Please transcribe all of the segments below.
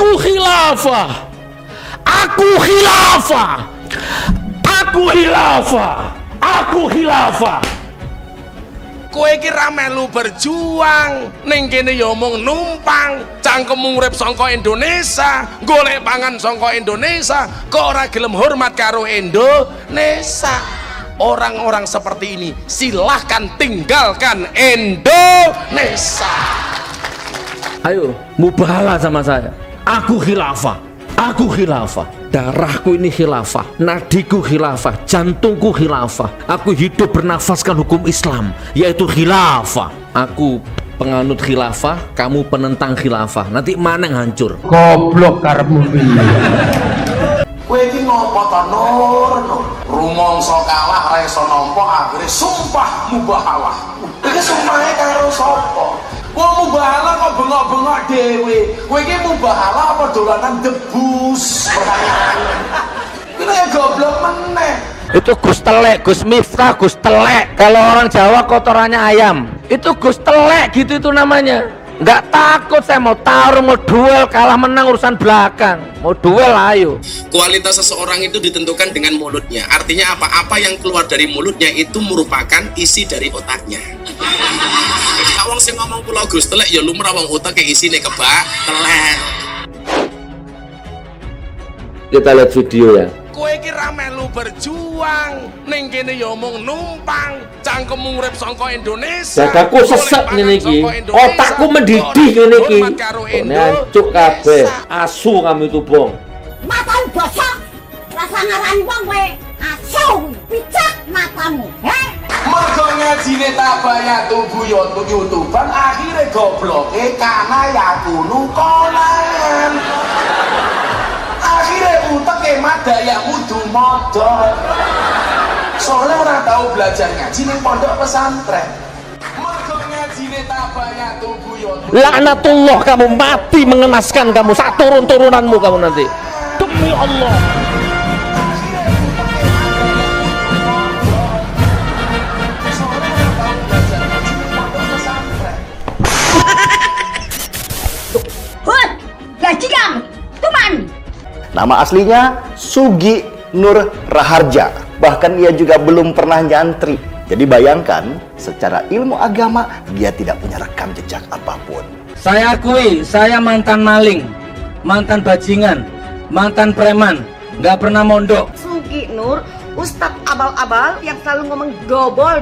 Aku khilafah. Aku khilafah. Aku khilafah. Aku khilafah. Kowe iki ra melu berjuang, ning kene ya mung numpang, cangkemmu urip saka Indonesia, golek pangan saka Indonesia, kok ora gelem hormat karo Indonesia. Orang-orang seperti ini silahkan tinggalkan Indonesia. Ayo, mubahalah sama saya. Aku khilafah. Aku khilafah. Darahku ini khilafah, nadiku khilafah, jantungku khilafah. Aku hidup bernafaskan hukum Islam, yaitu khilafah. Aku penganut khilafah, kamu penentang khilafah. Nanti mana yang hancur? Goblok karepmu piye? Kowe iki ngopo to Nur? Rumangsa kalah ra iso nampa, akhire sumpah mubahalah. Iki sumpahe karo sapa? Wong mubahalah kok bengok-bengok dhewe. Kowe iki mubahalah apa dolanan debus? Kene goblok meneh. Itu Gus Telek, Gus Miftah, Gus Telek. Kalau orang Jawa kotorannya ayam. Itu Gus Telek gitu itu namanya. Nggak takut saya mau tarung, mau duel, kalah menang urusan belakang. Mau duel ayo. Kualitas seseorang itu ditentukan dengan mulutnya. Artinya apa yang keluar dari mulutnya itu merupakan isi dari otaknya. Wong sing ngomong pulau Gus Telek ya lumrah wong otak kayak isine kebak telek. Kita lihat video ya. Kowe iki ra melu berjuang, ning kene ya mung numpang, cangkemmu urip saka Indonesia. Dadaku sesek ngene iki. Otakku mendidih ngene iki. Ini ancuk kabeh. Asu kamu itu, Bong. Matamu gosok, rasa ngarani wong kowe. Asu, picak matamu. Mergo ngajine tabayat tubuh YouTube-an akhire gobloke kana ya kuno konan. Akhire uteke madaya kudu modal. Soalnya ora tau belajar ngaji ning pondok pesantren. Mergo ngajine tabayat tubuh YouTube. Laknatullah, kamu mati mengenaskan kamu, sak turun-turunanmu kamu nanti. Demi Allah. Nama aslinya Sugi Nur Raharja. Bahkan ia juga belum pernah nyantri. Jadi bayangkan, secara ilmu agama dia tidak punya rekam jejak apapun. Saya akui, saya mantan maling, mantan bajingan, mantan preman, nggak pernah mondok. Sugi Nur, Ustadz abal-abal yang selalu ngomong dobol,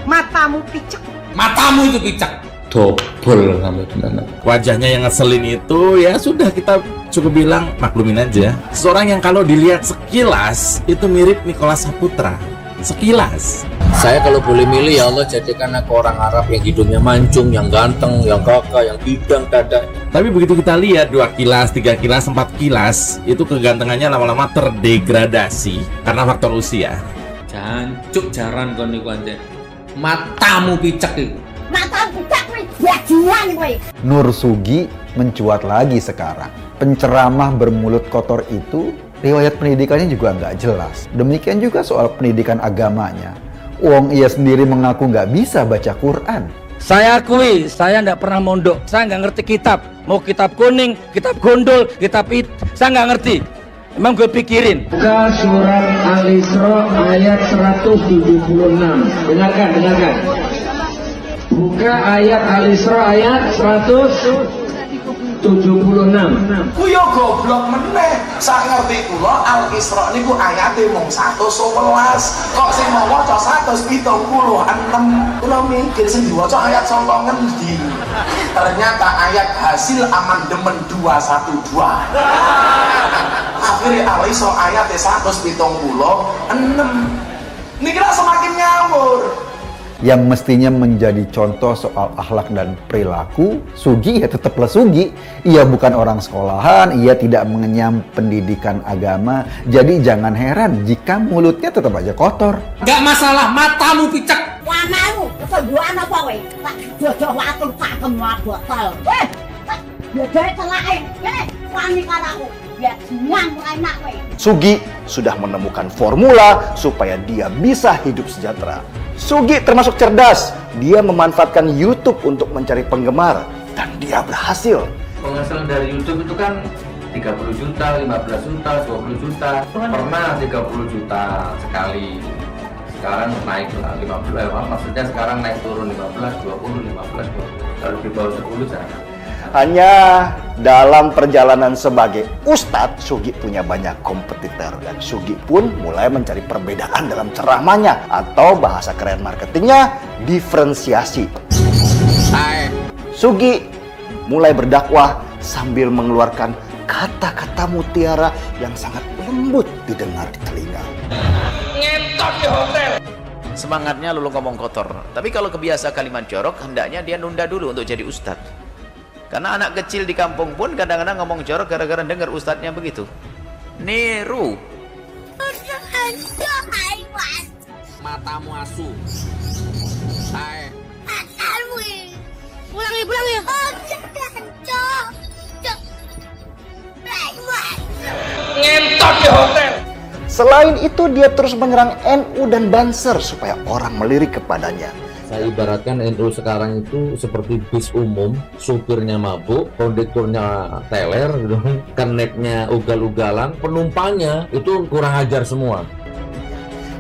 matamu picek. Matamu itu picek. Dobol kamu gimana? Wajahnya yang ngeselin itu ya sudah kita cukup bilang maklumin aja. Seorang yang kalau dilihat sekilas itu mirip Nicholas Saputra. Sekilas. Saya kalau boleh milih ya Allah jadikan aku orang Arab yang hidungnya mancung, yang ganteng, yang gagah, yang bidang dada. Tapi begitu kita lihat 2 kilas, 3 kilas, 4 kilas, itu kegantengannya lama-lama terdegradasi karena faktor usia. Jancuk jaran kon niku anjen. Matamu picek itu. Matamu picek kowe, bajingan kowe. Nur Sugi mencuat lagi sekarang. Penceramah bermulut kotor itu riwayat pendidikannya juga nggak jelas. Demikian juga soal pendidikan agamanya. Wong ia sendiri mengaku nggak bisa baca Quran. Saya akui, saya nggak pernah mondok. Saya nggak ngerti kitab. Mau kitab kuning, kitab gondol, kitab it, saya nggak ngerti. Emang gue pikirin. Buka surat Al-Isra ayat 176. Dengarkan. Buka ayat Al-Isra ayat 176. Ku yo goblok meneh. Sak ngerti kula Al-Isra niku ayate mung 111. Kok sing maca 176. Kula mikir sing diwaca ayat saka ngendi? Ternyata ayat hasil amandemen 212. Akhirnya Al-Isra ayate 176. Niki semakin ngawur. Yang mestinya menjadi contoh soal akhlak dan perilaku, Sugi ya tetaplah Sugi. Ia bukan orang sekolahan, ia tidak mengenyam pendidikan agama. Jadi jangan heran jika mulutnya tetap aja kotor. Gak masalah, matamu picek. Wanamu, keseduan apa kowe? Tak jodoh watu cangkemmu botol. Weh, jodohe celake. Wani karo aku. Biar senang enak kowe. Sugi sudah menemukan formula supaya dia bisa hidup sejahtera. Sugi termasuk cerdas. Dia memanfaatkan YouTube untuk mencari penggemar dan dia berhasil. penghasilan dari YouTube itu kan 30 juta, 15 juta, 20 juta. Pernah 30 juta sekali. Sekarang naik lah 15, maksudnya sekarang naik turun 15, 20, 15, 20. Kalau di bawah 10 jangan. Hanya dalam perjalanan sebagai ustadz, Sugi punya banyak kompetitor dan Sugi pun mulai mencari perbedaan dalam ceramahnya atau bahasa keren marketingnya diferensiasi. Sugi mulai berdakwah sambil mengeluarkan kata-kata mutiara yang sangat lembut didengar di telinga. Ngentot di hotel. Semangatnya lulu ngomong kotor. Tapi kalau kebiasa kalimat jorok, hendaknya dia nunda dulu untuk jadi ustadz. Karena anak kecil di kampung pun kadang-kadang ngomong jorok gara-gara dengar ustadznya begitu. Niru. Matamu asu. Pulang ya. Ngentot di hotel. Selain itu dia terus menyerang NU dan Banser supaya orang melirik kepadanya. Saya ibaratkan NU sekarang itu seperti bis umum, supirnya mabuk, kondekturnya teler, gitu. Keneknya ugal-ugalan, penumpangnya itu kurang ajar semua.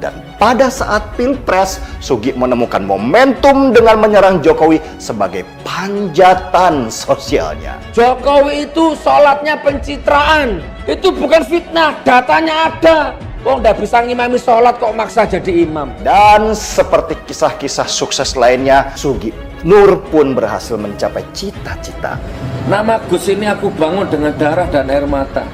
Dan pada saat Pilpres, Sugi menemukan momentum dengan menyerang Jokowi sebagai panjatan sosialnya. Jokowi itu sholatnya pencitraan. Itu bukan fitnah, datanya ada. Wong nggak bisa ngimami sholat kok maksa jadi imam. Dan seperti kisah-kisah sukses lainnya, Sugi Nur pun berhasil mencapai cita-cita. Nama Gus ini aku bangun dengan darah dan air mata.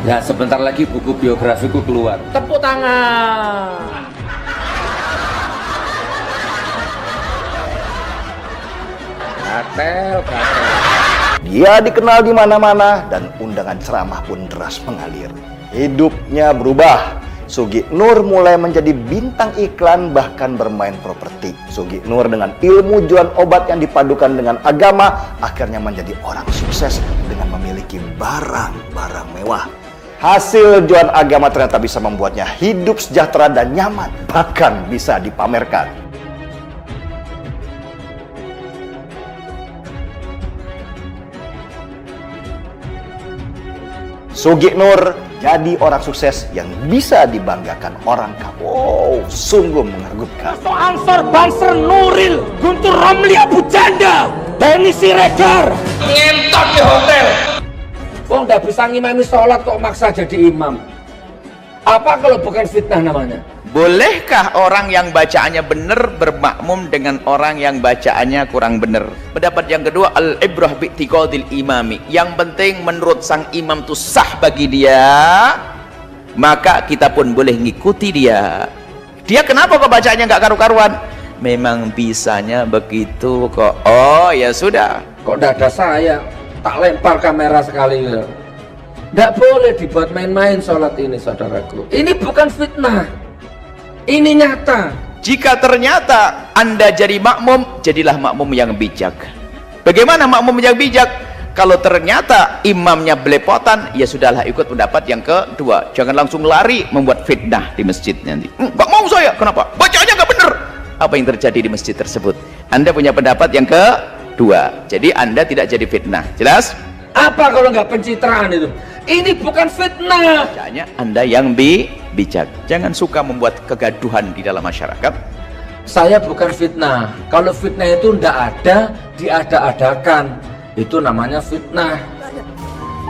Ya sebentar lagi buku biografiku keluar. Tepuk tangan. Gatel. Dia dikenal di mana-mana dan undangan ceramah pun deras mengalir. Hidupnya berubah. Sugi Nur mulai menjadi bintang iklan, bahkan bermain properti. Sugi Nur dengan ilmu jualan obat yang dipadukan dengan agama akhirnya menjadi orang sukses dengan memiliki barang-barang mewah. Hasil jualan agama ternyata bisa membuatnya hidup sejahtera dan nyaman, bahkan bisa dipamerkan. Sugi Nur jadi orang sukses yang bisa dibanggakan orang kampung. Wow, sungguh mengagumkan. Ansor, Banser, Nuril, Guntur Romli, Abu Janda, Denny Siregar. Ngentot di hotel. Wong nggak bisa ngimami sholat kok maksa jadi imam. Apa kalau bukan fitnah namanya? Bolehkah orang yang bacaannya benar bermakmum dengan orang yang bacaannya kurang benar? Pendapat yang kedua, al-ibrah bi'tiqadil imami. Yang penting menurut sang imam itu sah bagi dia, maka kita pun boleh ngikuti dia. Dia kenapa kok bacaannya nggak karu-karuan? Memang bisanya begitu kok. Oh ya sudah. Kok nggak ada saya? Tak lempar kamera sekali. Nggak boleh dibuat main-main sholat ini, saudaraku. Ini bukan fitnah. Ini nyata. Jika ternyata Anda jadi makmum, jadilah makmum yang bijak. Bagaimana makmum yang bijak? Kalau ternyata imamnya belepotan, ya sudahlah ikut pendapat yang kedua. Jangan langsung lari membuat fitnah di masjid nanti. Nggak mau saya, kenapa? Bacaannya nggak benar. Apa yang terjadi di masjid tersebut? Anda punya pendapat yang kedua. Jadi Anda tidak jadi fitnah. Jelas? Apa kalau nggak pencitraan itu? Ini bukan fitnah. Bacaannya Anda yang bijak. Jangan suka membuat kegaduhan di dalam masyarakat. Saya bukan fitnah. Kalau fitnah itu ndak ada, diada-adakan. Itu namanya fitnah.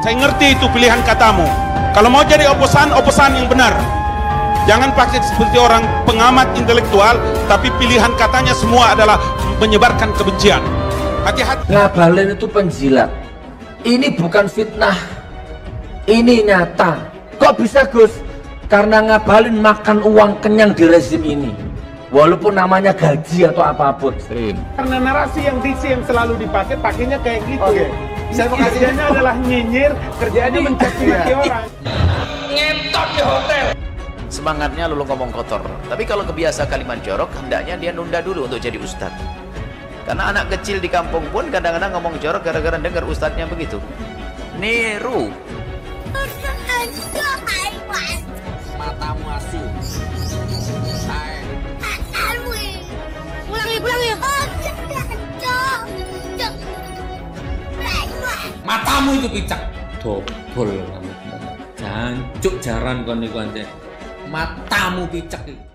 Saya ngerti itu pilihan katamu. Kalau mau jadi oposan yang benar. Jangan pakai seperti orang pengamat intelektual, tapi pilihan katanya semua adalah menyebarkan kebencian. Hati-hati. Ngabalin itu penjilat. Ini bukan fitnah. Ini nyata. Kok bisa, Gus? Karena ngabalin makan uang kenyang di rezim ini. Walaupun namanya gaji atau apapun. Karena narasi yang diksi yang selalu dipakai, pakainya kayak gitu ya. Kerjanya adalah nyinyir, kerjanya mencaci maki orang. Ngentot di hotel. Semangatnya lulu ngomong kotor. Tapi kalau kebiasa kalimat jorok, hendaknya dia nunda dulu untuk jadi ustadz. Karena anak kecil di kampung pun kadang-kadang ngomong jorok gara-gara dengar ustadznya begitu. Niru. Matamu asu. Pulang ya. Matamu itu picak. Dobol kamu. Jancuk jaran kon niku anjen. Matamu picak iki.